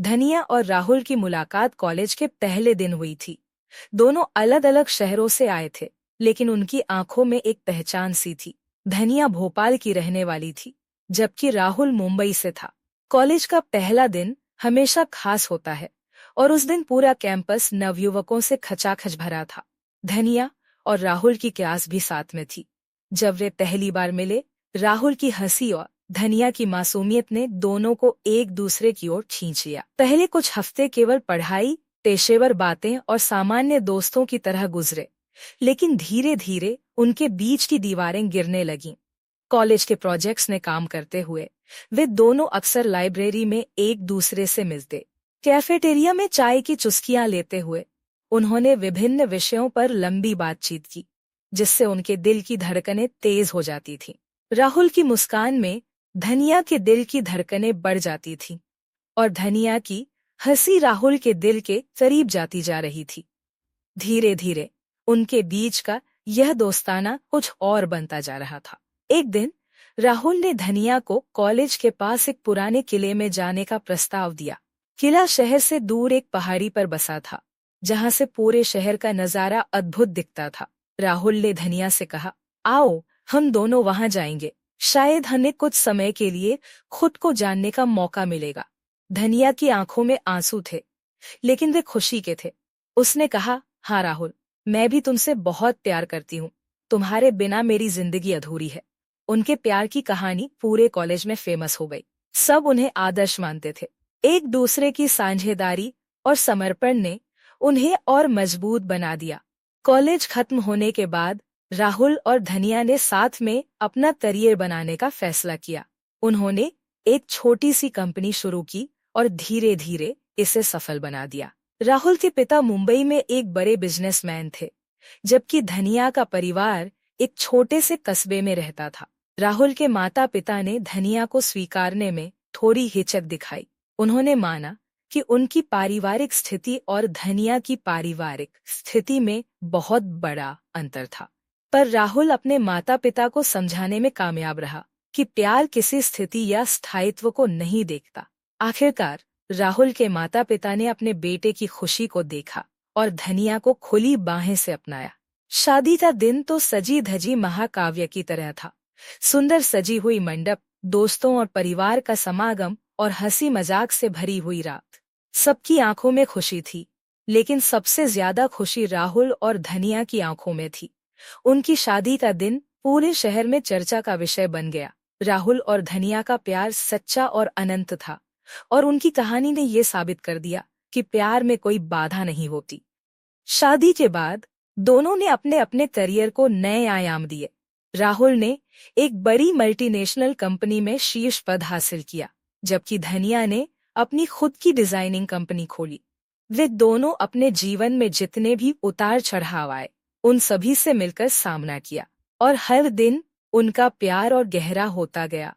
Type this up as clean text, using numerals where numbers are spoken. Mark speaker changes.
Speaker 1: धनिया और राहुल की मुलाकात कॉलेज के पहले दिन हुई थी। दोनों अलग अलग शहरों से आए थे, लेकिन उनकी आंखों में एक पहचान सी थी। धनिया भोपाल की रहने वाली थी, जबकि राहुल मुंबई से था। कॉलेज का पहला दिन हमेशा खास होता है, और उस दिन पूरा कैंपस नवयुवकों से खचाखच भरा था। धनिया और राहुल की क्लास भी साथ में थी। जब वे पहली बार मिले, राहुल की हंसी और धनिया की मासूमियत ने दोनों को एक दूसरे की ओर खींच लिया। पहले कुछ हफ्ते केवल पढ़ाई, पेशेवर बातें और सामान्य दोस्तों की तरह गुजरे, लेकिन धीरे धीरे उनके बीच की दीवारें गिरने लगीं। कॉलेज के प्रोजेक्ट्स में काम करते हुए वे दोनों अक्सर लाइब्रेरी में एक दूसरे से मिलते। कैफेटेरिया में चाय की चुस्कियां लेते हुए उन्होंने विभिन्न विषयों पर लंबी बातचीत की, जिससे उनके दिल की धड़कनें तेज हो जाती थीं। राहुल की मुस्कान में धनिया के दिल की धड़कनें बढ़ जाती थीं, और धनिया की हंसी राहुल के दिल के करीब जाती जा रही थी। धीरे धीरे उनके बीच का यह दोस्ताना कुछ और बनता जा रहा था। एक दिन राहुल ने धनिया को कॉलेज के पास एक पुराने किले में जाने का प्रस्ताव दिया। किला शहर से दूर एक पहाड़ी पर बसा था, जहां से पूरे शहर का नजारा अद्भुत दिखता था। राहुल ने धनिया से कहा, आओ हम दोनों वहां जाएंगे, शायद हमें कुछ समय के लिए खुद को जानने का मौका मिलेगा। धनिया की आंखों में आंसू थे, लेकिन वे खुशी के थे। उसने कहा, हाँ राहुल, मैं भी तुमसे बहुत प्यार करती हूँ। तुम्हारे बिना मेरी जिंदगी अधूरी है। उनके प्यार की कहानी पूरे कॉलेज में फेमस हो गई। सब उन्हें आदर्श मानते थे। एक दूसरे की साझेदारी और समर्पण ने उन्हें और मजबूत बना दिया। कॉलेज खत्म होने के बाद राहुल और धनिया ने साथ में अपना करियर बनाने का फैसला किया। उन्होंने एक छोटी सी कंपनी शुरू की और धीरे धीरे इसे सफल बना दिया। राहुल के पिता मुंबई में एक बड़े बिजनेसमैन थे, जबकि धनिया का परिवार एक छोटे से कस्बे में रहता था। राहुल के माता पिता ने धनिया को स्वीकारने में थोड़ी हिचक दिखाई। उन्होंने माना कि उनकी पारिवारिक स्थिति और धनिया की पारिवारिक स्थिति में बहुत बड़ा अंतर था। पर राहुल अपने माता पिता को समझाने में कामयाब रहा कि प्यार किसी स्थिति या स्थायित्व को नहीं देखता। आखिरकार राहुल के माता पिता ने अपने बेटे की खुशी को देखा और धनिया को खुली बाहें से अपनाया। शादी का दिन तो सजी धजी महाकाव्य की तरह था। सुंदर सजी हुई मंडप, दोस्तों और परिवार का समागम और हंसी मजाक से भरी हुई रात। सबकी आंखों में खुशी थी, लेकिन सबसे ज्यादा खुशी राहुल और धनिया की आंखों में थी। उनकी शादी का दिन पूरे शहर में चर्चा का विषय बन गया। राहुल और धनिया का प्यार सच्चा और अनंत था, और उनकी कहानी ने ये साबित कर दिया कि प्यार में कोई बाधा नहीं होती। शादी के बाद दोनों ने अपने अपने करियर को नए आयाम दिए। राहुल ने एक बड़ी मल्टीनेशनल कंपनी में शीर्ष पद हासिल किया, जबकि धनिया ने अपनी खुद की डिजाइनिंग कंपनी खोली। वे दोनों अपने जीवन में जितने भी उतार चढ़ाव आए, उन सभी से मिलकर सामना किया, और हर दिन उनका प्यार और गहरा होता गया।